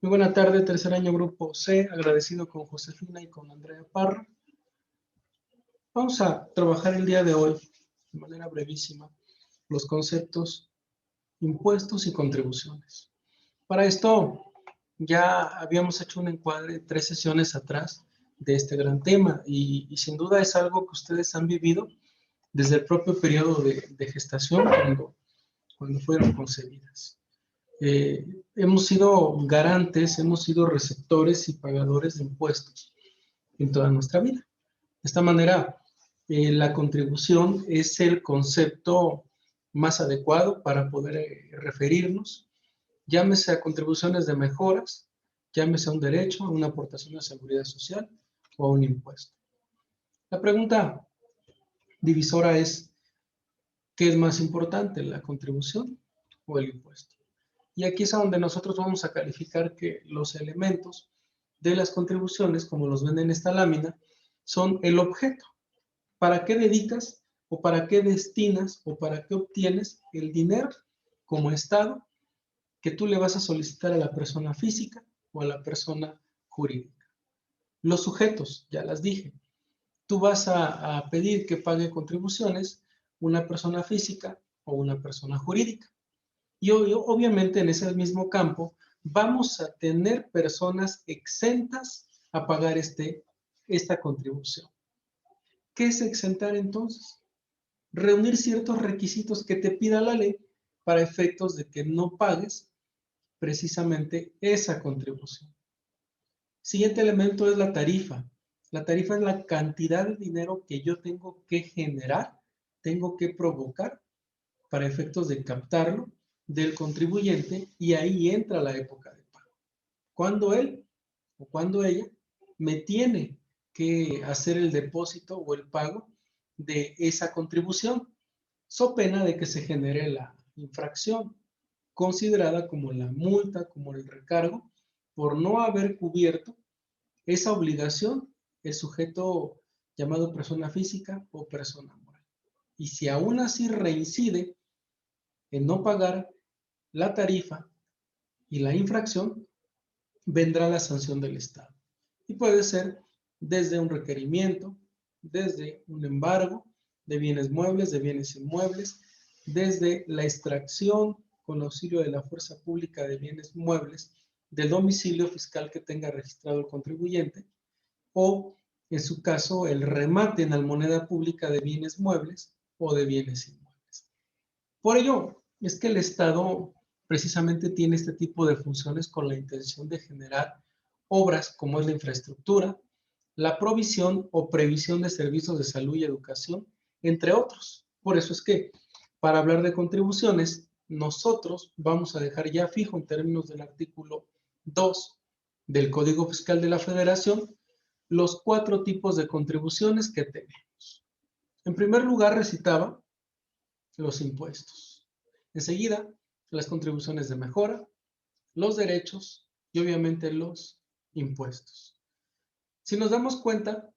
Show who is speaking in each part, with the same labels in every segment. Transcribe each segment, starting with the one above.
Speaker 1: Muy buena tarde, tercer año Grupo C, agradecido con Josefina y con Andrea Parra. Vamos a trabajar el día de hoy, de manera brevísima, los conceptos impuestos y contribuciones. Para esto, ya habíamos hecho un encuadre 3 sesiones atrás de este gran tema y sin duda es algo que ustedes han vivido desde el propio periodo de gestación cuando fueron concebidas. Hemos sido garantes, hemos sido receptores y pagadores de impuestos en toda nuestra vida. De esta manera, la contribución es el concepto más adecuado para poder referirnos, llámese a contribuciones de mejoras, llámese a un derecho, a una aportación a seguridad social o a un impuesto. La pregunta divisora es, ¿qué es más importante, la contribución o el impuesto? Y aquí es a donde nosotros vamos a calificar que los elementos de las contribuciones, como los ven en esta lámina, son el objeto. ¿Para qué dedicas o para qué destinas o para qué obtienes el dinero como Estado que tú le vas a solicitar a la persona física o a la persona jurídica? Los sujetos, ya las dije. Tú vas a pedir que pague contribuciones una persona física o una persona jurídica. Y obviamente en ese mismo campo vamos a tener personas exentas a pagar esta contribución. ¿Qué es exentar entonces? Reunir ciertos requisitos que te pida la ley para efectos de que no pagues precisamente esa contribución. Siguiente elemento es la tarifa. La tarifa es la cantidad de dinero que yo tengo que generar, tengo que provocar para efectos de captarlo del contribuyente y ahí entra la época de pago. Cuando él o cuando ella me tiene que hacer el depósito o el pago de esa contribución, so pena de que se genere la infracción, considerada como la multa, como el recargo, por no haber cubierto esa obligación el sujeto llamado persona física o persona moral. Y si aún así reincide en no pagar la tarifa y la infracción, vendrá la sanción del Estado. Y puede ser desde un requerimiento, desde un embargo de bienes muebles, de bienes inmuebles, desde la extracción con auxilio de la fuerza pública de bienes muebles del domicilio fiscal que tenga registrado el contribuyente, o en su caso el remate en la moneda pública de bienes muebles o de bienes inmuebles. Por ello es que el Estado precisamente tiene este tipo de funciones con la intención de generar obras como es la infraestructura, la provisión o previsión de servicios de salud y educación, entre otros. Por eso es que para hablar de contribuciones, nosotros vamos a dejar ya fijo en términos del artículo 2 del Código Fiscal de la Federación los 4 tipos de contribuciones que tenemos. En primer lugar, recitaba los impuestos. Enseguida, las contribuciones de mejora, los derechos y obviamente los impuestos. Si nos damos cuenta,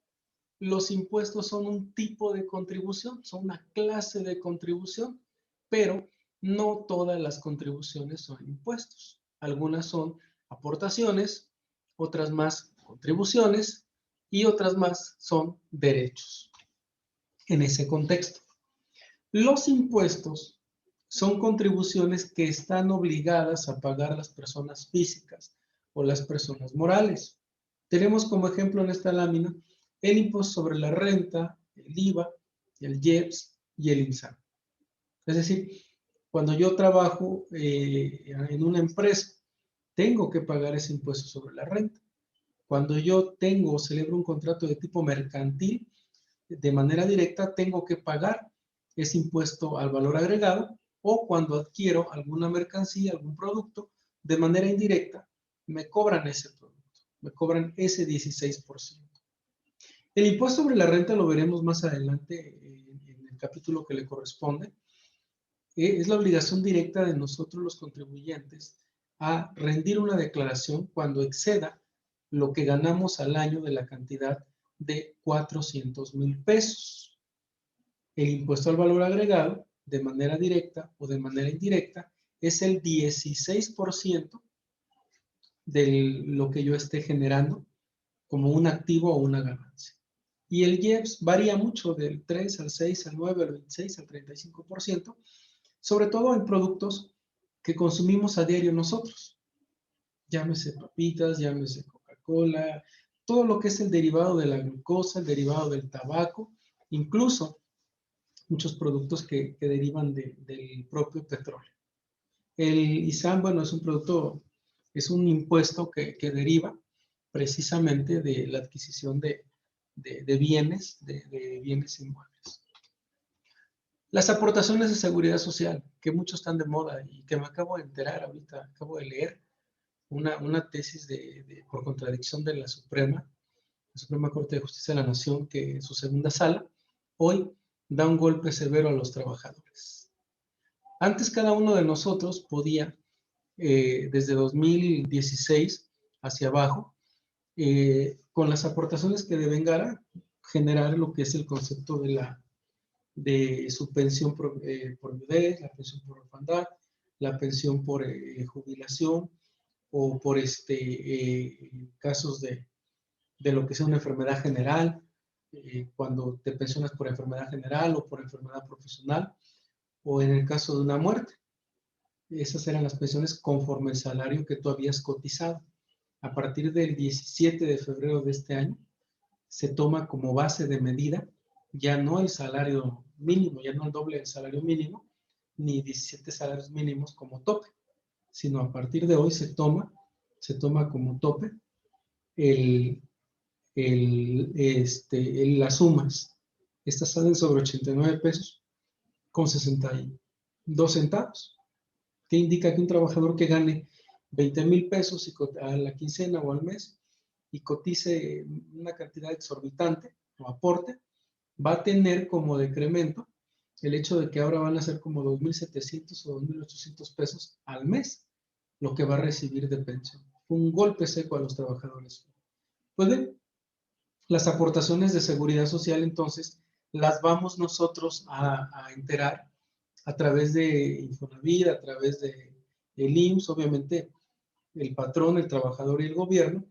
Speaker 1: los impuestos son un tipo de contribución, son una clase de contribución, pero no todas las contribuciones son impuestos. Algunas son aportaciones, otras más contribuciones y otras más son derechos. En ese contexto, los impuestos son contribuciones que están obligadas a pagar las personas físicas o las personas morales. Tenemos como ejemplo en esta lámina el impuesto sobre la renta, el IVA, el IEPS y el INSABI. Es decir, cuando yo trabajo en una empresa, tengo que pagar ese impuesto sobre la renta. Cuando yo tengo o celebro un contrato de tipo mercantil, de manera directa tengo que pagar ese impuesto al valor agregado, o cuando adquiero alguna mercancía, algún producto, de manera indirecta, me cobran ese producto, me cobran ese 16%. El impuesto sobre la renta lo veremos más adelante en el capítulo que le corresponde. Es la obligación directa de nosotros los contribuyentes a rendir una declaración cuando exceda lo que ganamos al año de la cantidad de 400,000 pesos. El impuesto al valor agregado, de manera directa o de manera indirecta, es el 16% de lo que yo esté generando como un activo o una ganancia. Y el IEPS varía mucho del 3 al 6, al 9, al 26, al 35%, sobre todo en productos que consumimos a diario nosotros. Llámese papitas, llámese Coca-Cola, todo lo que es el derivado de la glucosa, el derivado del tabaco, incluso muchos productos que derivan del propio petróleo. El ISAM, bueno, es un producto, es un impuesto que deriva precisamente de la adquisición de bienes, de bienes inmuebles. Las aportaciones de seguridad social, que muchos están de moda y que me acabo de enterar ahorita, acabo de leer una tesis por contradicción de la Suprema Corte de Justicia de la Nación, que en su segunda sala, hoy da un golpe severo a los trabajadores. Antes cada uno de nosotros podía, desde 2016 hacia abajo, con las aportaciones que devengara, generar lo que es el concepto de su pensión por viudez, la pensión por orfandad, la pensión por jubilación o por casos de lo que sea una enfermedad general, cuando te pensionas por enfermedad general o por enfermedad profesional, o en el caso de una muerte. Esas eran las pensiones conforme al salario que tú habías cotizado. A partir del 17 de febrero de este año, se toma como base de medida ya no el salario mínimo, ya no el doble del salario mínimo, ni 17 salarios mínimos como tope, sino a partir de hoy se toma como tope las sumas. Estas salen sobre 89 pesos con 62 centavos, que indica que un trabajador que gane 20,000 pesos a la quincena o al mes y cotice una cantidad exorbitante o aporte, va a tener como decremento el hecho de que ahora van a ser como 2,700 o 2,800 pesos al mes lo que va a recibir de pensión. Fue un golpe seco a los trabajadores. Pues bien, las aportaciones de seguridad social, entonces, las vamos nosotros a enterar a través de Infonavit, a través de el IMSS, obviamente el patrón, el trabajador y el gobierno,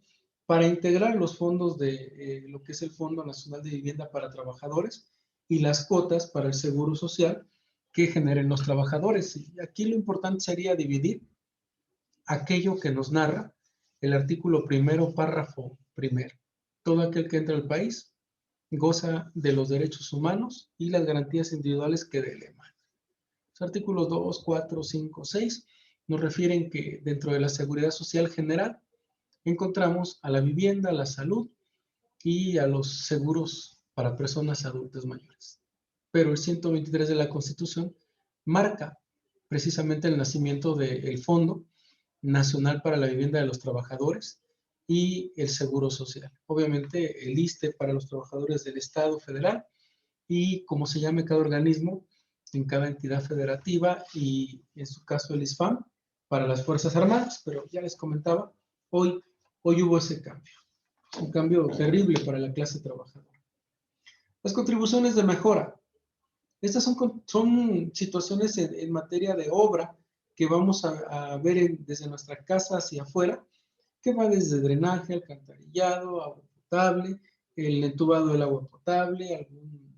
Speaker 1: para integrar los fondos de lo que es el Fondo Nacional de Vivienda para Trabajadores y las cuotas para el Seguro Social que generen los trabajadores. Y aquí lo importante sería dividir aquello que nos narra el artículo primero, párrafo primero. Todo aquel que entra al país goza de los derechos humanos y las garantías individuales que de él emanan. Los artículos 2, 4, 5, 6 nos refieren que dentro de la seguridad social general encontramos a la vivienda, a la salud y a los seguros para personas adultas mayores. Pero el 123 de la Constitución marca precisamente el nacimiento del Fondo Nacional para la Vivienda de los Trabajadores y el Seguro Social. Obviamente el ISSSTE para los trabajadores del Estado federal y como se llame cada organismo en cada entidad federativa y en su caso el ISFAM para las Fuerzas Armadas, pero ya les comentaba, hoy hubo ese cambio, un cambio terrible para la clase trabajadora. Las contribuciones de mejora. Estas son situaciones en materia de obra que vamos a ver desde nuestra casa hacia afuera, que va desde drenaje, alcantarillado, agua potable, el entubado del agua potable, algún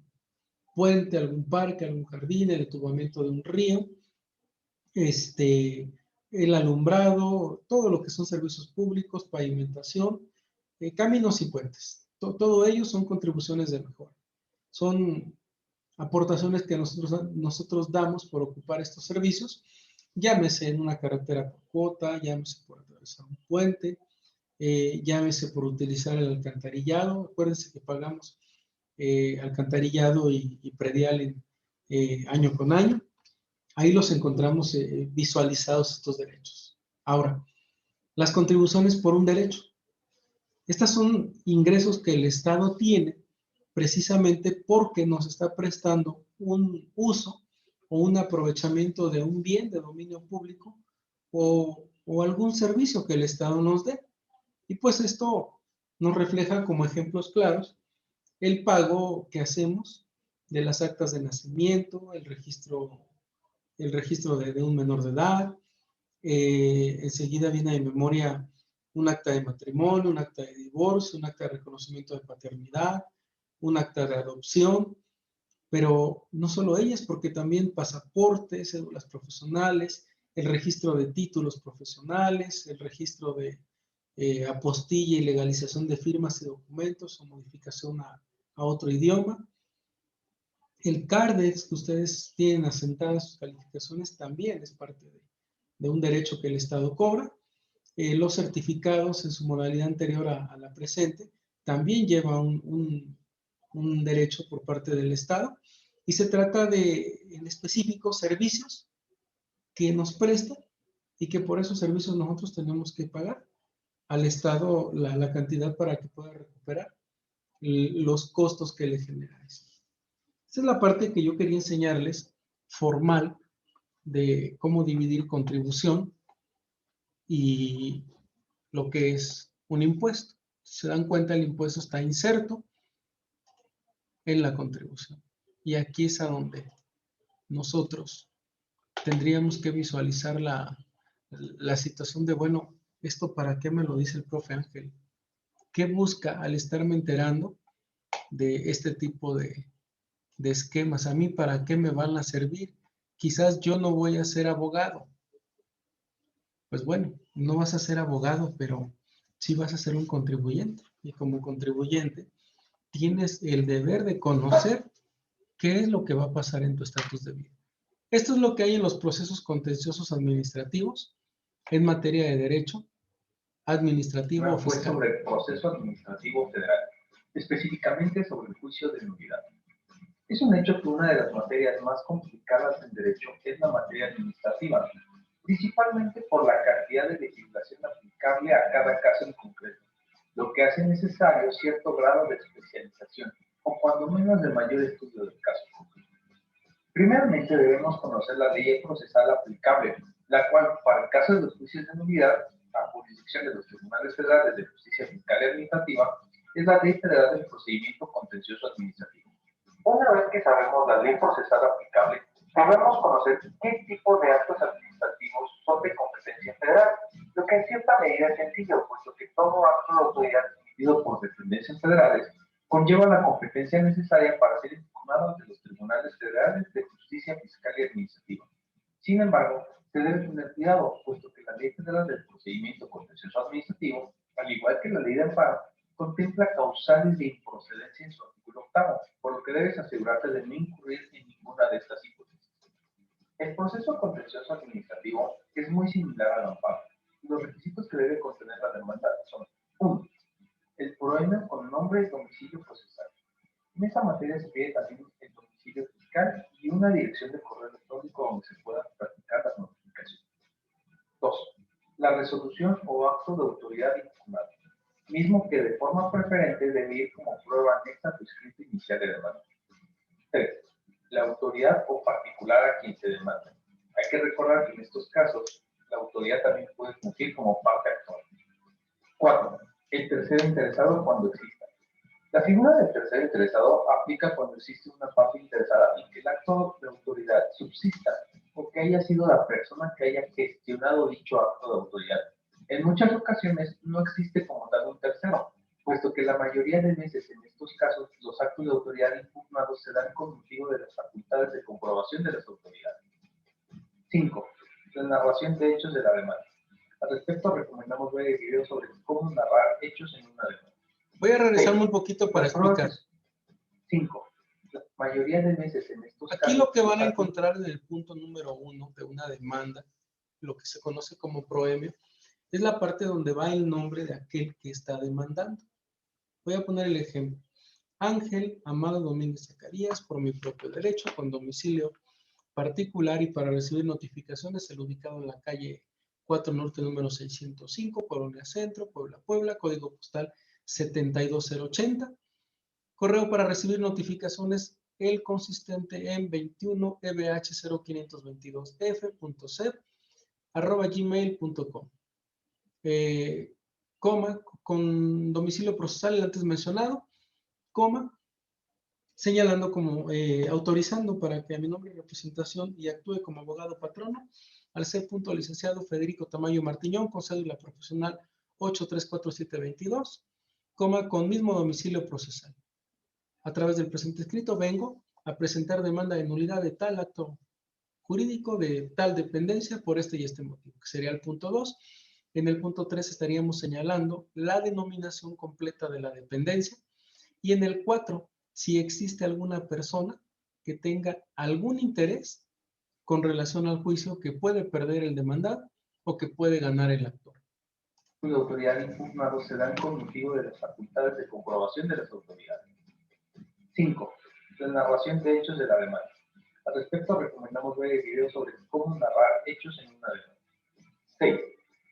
Speaker 1: puente, algún parque, algún jardín, el entubamiento de un río, el alumbrado, todo lo que son servicios públicos, pavimentación, caminos y puentes. Todo ello son contribuciones de mejora. Son aportaciones que nosotros damos por ocupar estos servicios, llámese en una carretera por cuota, llámese por atravesar un puente, llámese por utilizar el alcantarillado. Acuérdense que pagamos alcantarillado y predial año con año. Ahí los encontramos visualizados estos derechos. Ahora, las contribuciones por un derecho. Estas son ingresos que el Estado tiene precisamente porque nos está prestando un uso o un aprovechamiento de un bien de dominio público o algún servicio que el Estado nos dé. Y pues esto nos refleja como ejemplos claros el pago que hacemos de las actas de nacimiento, el registro de un menor de edad. Enseguida viene de memoria un acta de matrimonio, un acta de divorcio, un acta de reconocimiento de paternidad, un acta de adopción, pero no solo ellas, porque también pasaportes, cédulas profesionales, el registro de títulos profesionales, el registro de apostilla y legalización de firmas y documentos o modificación a otro idioma. El CARDEX que ustedes tienen asentadas sus calificaciones también es parte de un derecho que el Estado cobra. Los certificados en su modalidad anterior a la presente también lleva un derecho por parte del Estado y se trata de, en específico, servicios que nos prestan y que por esos servicios nosotros tenemos que pagar al Estado la cantidad para que pueda recuperar los costos que le genera esto. Esa es la parte que yo quería enseñarles, formal, de cómo dividir contribución y lo que es un impuesto. Si se dan cuenta, el impuesto está inserto en la contribución. Y aquí es a donde nosotros tendríamos que visualizar la situación de, bueno, ¿esto para qué me lo dice el profe Ángel? ¿Qué busca al estarme enterando de este tipo de esquemas? ¿A mí para qué me van a servir? Quizás yo no voy a ser abogado. Pues bueno, no vas a ser abogado, pero sí vas a ser un contribuyente. Y como contribuyente, tienes el deber de conocer qué es lo que va a pasar en tu estatus de vida. Esto es lo que hay en los procesos contenciosos administrativos en materia de derecho administrativo o fiscal.
Speaker 2: Sobre el proceso administrativo federal, específicamente sobre el juicio de nulidad. Es un hecho que una de las materias más complicadas en derecho es la materia administrativa, principalmente por la cantidad de legislación aplicable a cada caso en concreto, lo que hace necesario cierto grado de especialización, o cuando menos de mayor estudio del caso concreto. Primeramente debemos conocer la ley procesal aplicable, la cual, para el caso de los juicios de nulidad, a jurisdicción de los tribunales federales de justicia fiscal y administrativa, es la Ley Federal del Procedimiento Contencioso Administrativo. Una vez que sabemos la ley procesal aplicable, debemos conocer qué tipo de actos administrativos son de competencia federal, lo que en cierta medida es sencillo, puesto que todo acto de autoridad emitido por dependencias federales conlleva la competencia necesaria para ser impugnado ante los tribunales federales de justicia fiscal y administrativa. Sin embargo, se debe tener cuidado, puesto que la Ley Federal del Procedimiento Contencioso Administrativo, al igual que la Ley de Amparo, contempla causales de improcedencia en su artículo 8, por lo que debes asegurarte de no incurrir en ninguna de estas hipótesis. El proceso contencioso administrativo es muy similar al amparo. Los requisitos que debe contener la demanda son: 1. El proemio con nombre y domicilio procesal. En esta materia se pide también el domicilio fiscal y una dirección de correo electrónico donde se puedan practicar las notificaciones. 2. La resolución o acto de autoridad impugnado, mismo que de forma preferente debe ir como prueba anexa a tu escrito inicial de demanda. 3. La autoridad o particular a quien se demanda. Hay que recordar que en estos casos, la autoridad también puede fungir como parte actual. 4. El tercero interesado cuando exista. La figura del tercero interesado aplica cuando existe una parte interesada en que el acto de autoridad subsista o que haya sido la persona que haya gestionado dicho acto de autoridad. En muchas ocasiones no existe como tal un tercero, puesto que la mayoría de veces en estos casos los actos de autoridad impugnados se dan con motivo de las facultades de comprobación de las autoridades. 5. La narración de hechos de la demanda. Al respecto, recomendamos ver el video sobre cómo narrar hechos en una demanda.
Speaker 1: Voy a regresarme un poquito para explicar.
Speaker 2: 5. La mayoría de veces en estos
Speaker 1: Aquí
Speaker 2: casos,
Speaker 1: lo que van a encontrar en el punto número 1 de una demanda, lo que se conoce como proemio, es la parte donde va el nombre de aquel que está demandando. Voy a poner el ejemplo. Ángel Amado Domínguez Zacarías, por mi propio derecho, con domicilio particular y para recibir notificaciones, el ubicado en la calle 4 Norte, número 605, Colonia Centro, Puebla, Puebla, código postal 72080. Correo para recibir notificaciones, el consistente en 21 EBH 0522 f.cep@gmail.com. Coma, con domicilio procesal, el antes mencionado, coma, señalando como autorizando para que a mi nombre y representación y actúe como abogado patrono al ser licenciado Federico Tamayo Martiñón, con cédula profesional 834722, con mismo domicilio procesal. A través del presente escrito vengo a presentar demanda de nulidad de tal acto jurídico de tal dependencia por este y este motivo, que sería el punto 2. En el punto 3 estaríamos señalando la denominación completa de la dependencia. Y en el 4, si existe alguna persona que tenga algún interés con relación al juicio que puede perder el demandado o que puede ganar el actor.
Speaker 2: La autoridad impugnado se dan con motivo de las facultades de comprobación de las autoridades. 5. La narración de hechos de la demanda. Al respecto, recomendamos ver el video sobre cómo narrar hechos en una demanda. 6.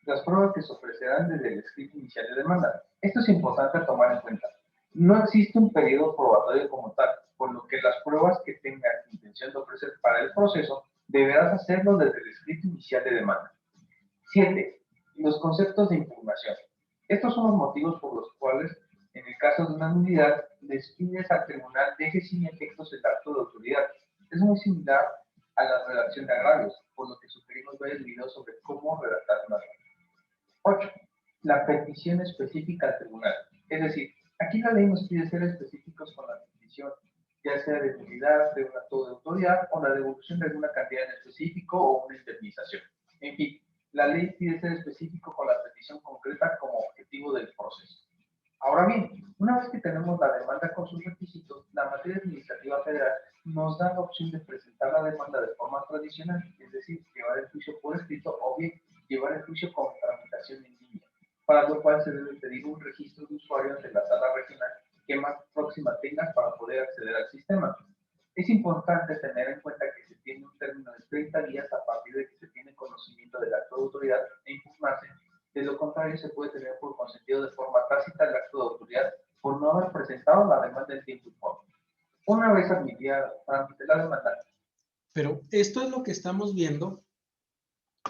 Speaker 2: Las pruebas que se ofrecerán desde el escrito inicial de demanda. Esto es importante a tomar en cuenta. No existe un periodo probatorio como tal, por lo que las pruebas que tengas intención de ofrecer para el proceso deberás hacerlo desde el escrito inicial de demanda. 7. Los conceptos de impugnación. Estos son los motivos por los cuales, en el caso de una nulidad, les pides al tribunal deje sin efectos el acto de autoridad. Es muy similar a la redacción de agravios, por lo que sugerimos ver el video sobre cómo redactar una demanda. 8. La petición específica al tribunal. Es decir, aquí la ley nos pide ser específicos con la petición, ya sea de nulidad de un acto de autoridad o la devolución de alguna cantidad en específico o una indemnización. En fin, la ley pide ser específico con la petición concreta como objetivo del proceso. Ahora bien, una vez que tenemos la demanda con sus requisitos, la materia administrativa federal nos da la opción de presentar la demanda de forma tradicional, es decir, llevar el juicio por escrito o bien llevar el juicio con tramitación en línea, para lo cual se debe pedir un registro de usuario ante la sala regional que más próxima tengas para poder acceder al sistema. Es importante tener en cuenta que se tiene un término de 30 días a partir de que se tiene conocimiento del acto de autoridad e impugnarse. De lo contrario, se puede tener por consentido de forma tácita el acto de autoridad por no haber presentado la demanda en tiempo y forma. Una vez admitida trámite la demanda.
Speaker 1: Pero esto es lo que estamos viendo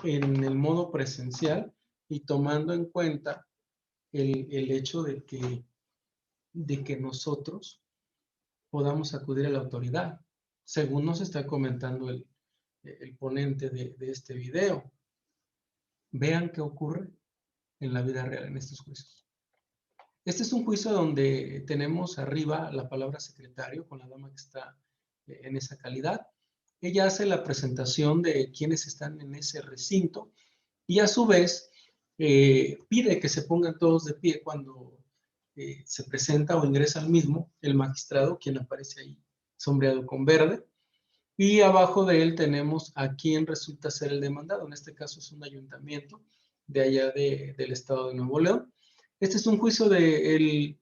Speaker 1: en el modo presencial y tomando en cuenta el hecho de que nosotros podamos acudir a la autoridad, según nos está comentando el ponente de este video. Vean qué ocurre en la vida real en estos juicios. Este es un juicio donde tenemos arriba la palabra secretario con la dama que está en esa calidad. Ella hace la presentación de quienes están en ese recinto y a su vez pide que se pongan todos de pie cuando se presenta o ingresa al mismo el magistrado, quien aparece ahí sombreado con verde. Y abajo de él tenemos a quien resulta ser el demandado. En este caso es un ayuntamiento de allá del estado de Nuevo León. Este es un juicio del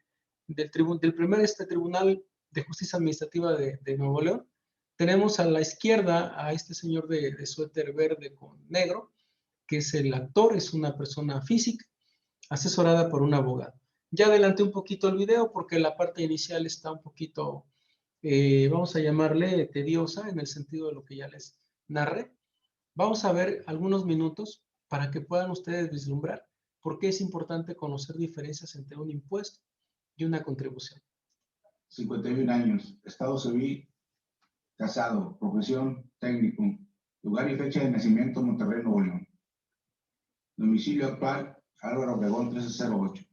Speaker 1: primer Tribunal de Justicia Administrativa de Nuevo León. Tenemos a la izquierda a este señor de suéter verde con negro, que es el actor, es una persona física, asesorada por un abogado. Ya adelanté un poquito el video porque la parte inicial está un poquito, vamos a llamarle tediosa en el sentido de lo que ya les narré. Vamos a ver algunos minutos para que puedan ustedes vislumbrar por qué es importante conocer diferencias entre un impuesto y una contribución.
Speaker 3: 51 años, estado civil, casado, profesión, técnico, lugar y fecha de nacimiento, Monterrey, Nuevo León. Domicilio actual, Álvaro Obregón 1308.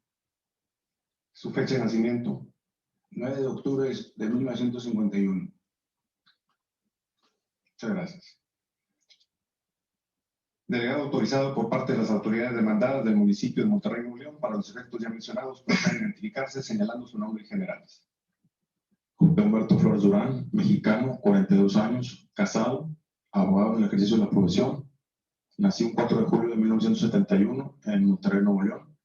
Speaker 3: Su fecha de nacimiento, 9 de octubre de 1951. Muchas gracias. Delegado autorizado por parte de las autoridades demandadas del municipio de Monterrey, Nuevo León, para los efectos ya mencionados, pueden identificarse señalando su nombre y generales.
Speaker 4: Humberto Flores Durán, mexicano, 42 años, casado, abogado en el ejercicio de la profesión. Nací un 4 de julio de 1971 en Monterrey, Nuevo León,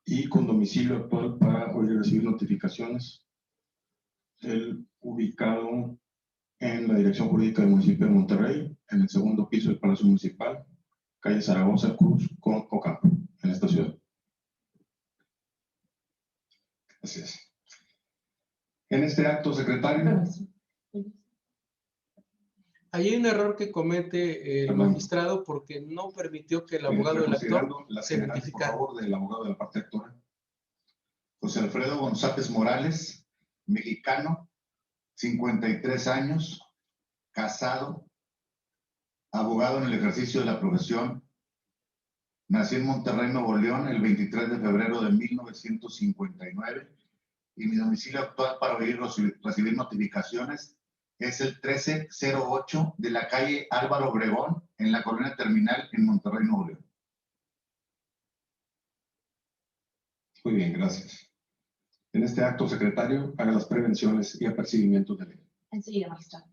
Speaker 4: y con domicilio actual para hoy recibir notificaciones. El ubicado en la Dirección Jurídica del municipio de Monterrey, en el segundo piso del Palacio Municipal, calle Zaragoza, Cruz, con Ocampo, en esta ciudad. Gracias. En este acto, secretario.
Speaker 1: Ahí hay un error que comete el magistrado porque no permitió que el abogado del actor se identificara.
Speaker 3: Por favor, del abogado de la parte actora. José Alfredo González Morales, mexicano, 53 años, casado, abogado en el ejercicio de la profesión, Nací en Monterrey, Nuevo León, el 23 de febrero de 1959 y mi domicilio actual para recibir notificaciones es el 1308 de la calle Álvaro Obregón, en la colonia Terminal, en Monterrey, Nuevo León.
Speaker 4: Muy bien, gracias. En este acto, secretario, haga las prevenciones y apercibimientos de ley.
Speaker 5: Enseguida, magistrado.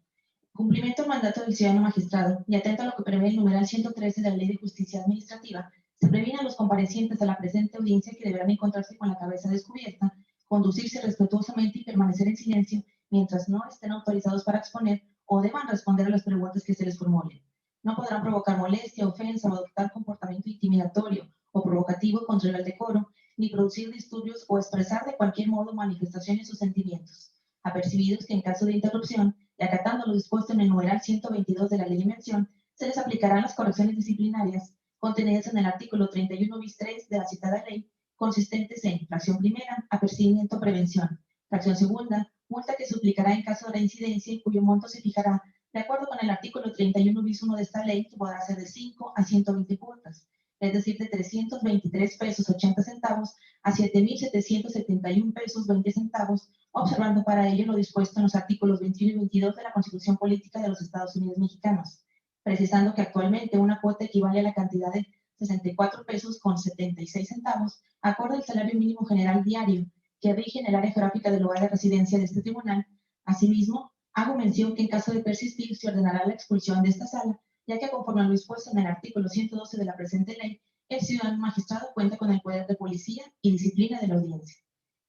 Speaker 5: Cumplimiento al mandato del ciudadano magistrado y atento a lo que prevé el numeral 113 de la Ley de Justicia Administrativa, se previene a los comparecientes a la presente audiencia que deberán encontrarse con la cabeza descubierta, conducirse respetuosamente y permanecer en silencio mientras no estén autorizados para exponer o deban responder a las preguntas que se les formulen. No podrán provocar molestia, ofensa o adoptar comportamiento intimidatorio o provocativo contra el decoro, ni producir disturbios o expresar de cualquier modo manifestaciones o sentimientos, apercibidos que en caso de interrupción, y acatando lo dispuesto en el numeral 122 de la ley de mención, se les aplicarán las correcciones disciplinarias contenidas en el artículo 31 bis 3 de la citada ley, consistentes en fracción primera, apercibimiento, prevención; fracción segunda, multa que se aplicará en caso de reincidencia y cuyo monto se fijará de acuerdo con el artículo 31 bis 1 de esta ley, que podrá ser de 5 a 120 cuotas, es decir, de 323 pesos 80 centavos a 7,771 pesos 20 centavos, observando para ello lo dispuesto en los artículos 21 y 22 de la Constitución Política de los Estados Unidos Mexicanos, precisando que actualmente una cuota equivale a la cantidad de 64 pesos con 76 centavos, acorde al salario mínimo general diario que rige en el área geográfica del lugar de residencia de este tribunal. Asimismo, hago mención que en caso de persistir se ordenará la expulsión de esta sala, ya que conforme a lo dispuesto en el artículo 112 de la presente ley, el ciudadano magistrado cuenta con el poder de policía y disciplina de la audiencia.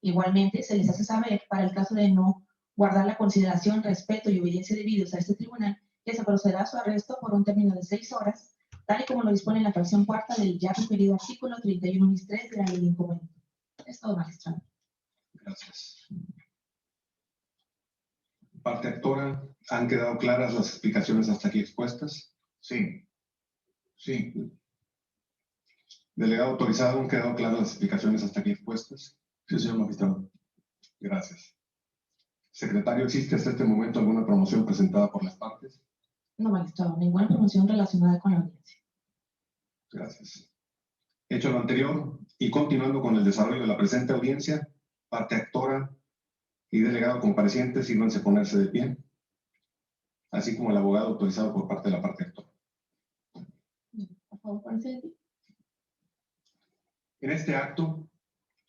Speaker 5: Igualmente, se les hace saber, para el caso de no guardar la consideración, respeto y obediencia debidos a este tribunal, que se procederá a su arresto por un término de 6 horas, tal y como lo dispone en la fracción cuarta del ya referido artículo 31 bis 3 de la ley de inconveniente. Es todo, magistrado.
Speaker 4: Gracias. Parte actora, ¿han quedado claras las explicaciones hasta aquí expuestas?
Speaker 3: Sí. Sí.
Speaker 4: Delegado autorizado, ¿han quedado claras las explicaciones hasta aquí expuestas?
Speaker 6: Sí, señor magistrado.
Speaker 4: Gracias. Secretario, ¿existe hasta este momento alguna promoción presentada por las partes?
Speaker 5: No, magistrado, ninguna promoción relacionada con la audiencia.
Speaker 4: Gracias. Hecho lo anterior y continuando con el desarrollo de la presente audiencia, parte actora y delegado compareciente, sírvanse a ponerse de pie, así como el abogado autorizado por parte de la parte actora.
Speaker 5: Por favor, pónganse de pie.
Speaker 4: En este acto,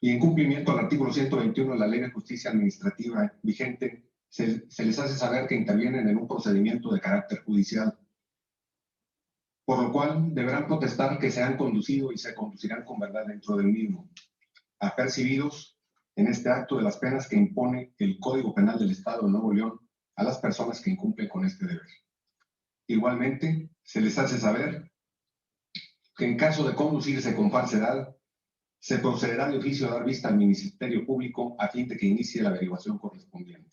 Speaker 4: y en cumplimiento al artículo 121 de la Ley de Justicia Administrativa vigente, se les hace saber que intervienen en un procedimiento de carácter judicial, por lo cual deberán protestar que se han conducido y se conducirán con verdad dentro del mismo, apercibidos en este acto de las penas que impone el Código Penal del Estado de Nuevo León a las personas que incumplen con este deber. Igualmente, se les hace saber que en caso de conducirse con falsedad, se procederá de oficio a dar vista al Ministerio Público a fin de que inicie la averiguación correspondiente.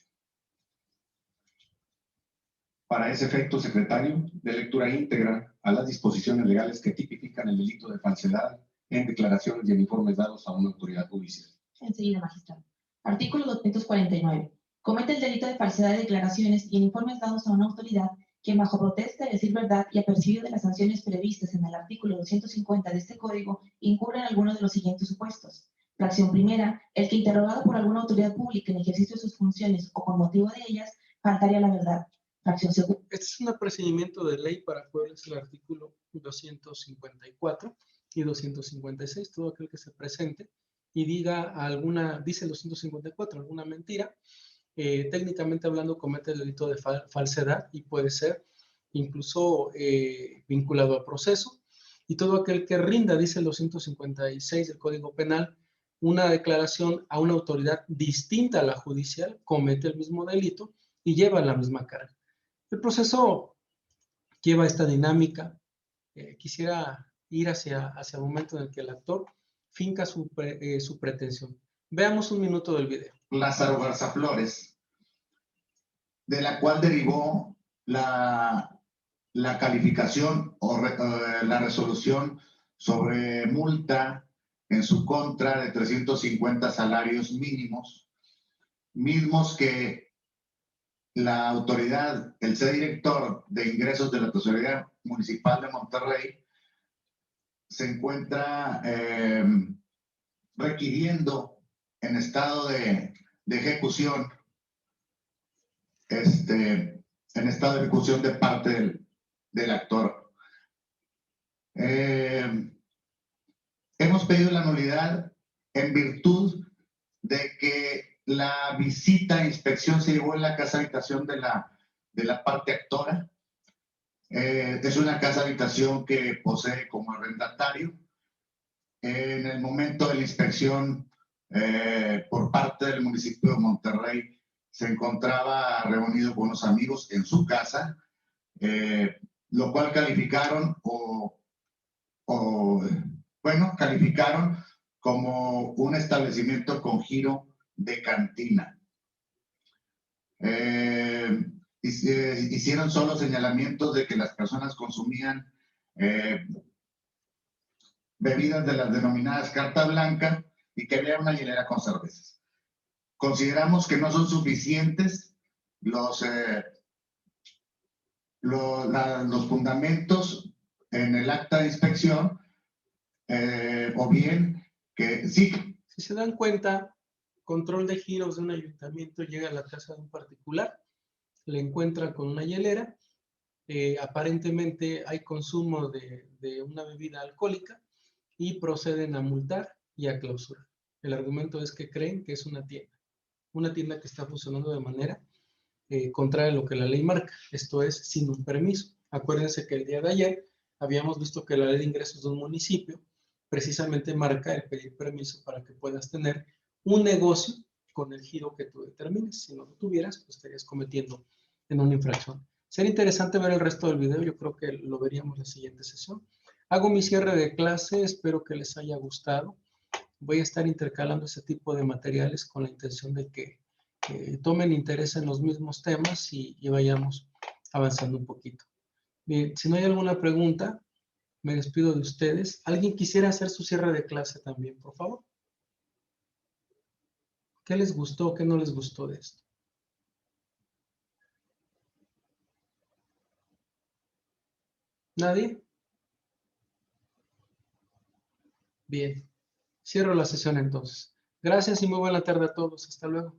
Speaker 4: Para ese efecto, secretario, de lectura íntegra a las disposiciones legales que tipifican el delito de falsedad en declaraciones y en informes dados a una autoridad judicial.
Speaker 5: Enseguida, magistrado. Artículo 249. Comete el delito de falsedad de declaraciones y en informes dados a una autoridad quien bajo protesta de decir verdad y apercibido de las sanciones previstas en el artículo 250 de este código, incurre en alguno de los siguientes supuestos. Fracción primera, el que interrogado por alguna autoridad pública en ejercicio de sus funciones o con motivo de ellas, faltaría a la verdad. Fracción segunda.
Speaker 1: Este es un apercibimiento de ley para cuál es el artículo 254 y 256, todo aquel que se presente y diga dice el 254, alguna mentira, técnicamente hablando comete el delito de falsedad y puede ser incluso vinculado a proceso. Y todo aquel que rinda, dice el 256 del Código Penal, una declaración a una autoridad distinta a la judicial, comete el mismo delito y lleva la misma carga. El proceso lleva esta dinámica. Quisiera ir hacia el momento en el que el actor finca su pretensión. Veamos un minuto del video.
Speaker 3: Lázaro Garza Flores, de la cual derivó la calificación o la resolución sobre multa en su contra de 350 salarios mínimos, mismos que la autoridad, el director de ingresos de la Tesorería Municipal de Monterrey, se encuentra requiriendo en estado de ejecución, en estado de ejecución de parte del actor. Hemos pedido la nulidad en virtud de que la visita e inspección se llevó en la casa habitación de la parte actora. Es una casa habitación que posee como arrendatario. En el momento de la inspección por parte del municipio de Monterrey, se encontraba reunido con unos amigos en su casa, lo cual calificaron calificaron como un establecimiento con giro de cantina. Hicieron solo señalamientos de que las personas consumían bebidas de las denominadas carta blanca y que había una hielera con cervezas. Consideramos que no son suficientes los fundamentos en el acta de inspección, o bien que sí.
Speaker 1: Si se dan cuenta, control de giros de un ayuntamiento llega a la casa de un particular, le encuentra con una hielera, aparentemente hay consumo de una bebida alcohólica y proceden a multar y a clausurar. El argumento es que creen que es una tienda que está funcionando de manera contraria a lo que la ley marca, esto es, sin un permiso. Acuérdense que el día de ayer habíamos visto que la ley de ingresos de un municipio precisamente marca el pedir permiso para que puedas tener un negocio con el giro que tú determines. Si no lo tuvieras, pues estarías cometiendo en una infracción. Sería interesante ver el resto del video, yo creo que lo veríamos en la siguiente sesión. Hago mi cierre de clase, espero que les haya gustado. Voy a estar intercalando ese tipo de materiales con la intención de que tomen interés en los mismos temas y vayamos avanzando un poquito. Bien, si no hay alguna pregunta, me despido de ustedes. ¿Alguien quisiera hacer su cierre de clase también, por favor? ¿Qué les gustó, qué no les gustó de esto? ¿Nadie? Bien, cierro la sesión entonces. Gracias y muy buena tarde a todos. Hasta luego.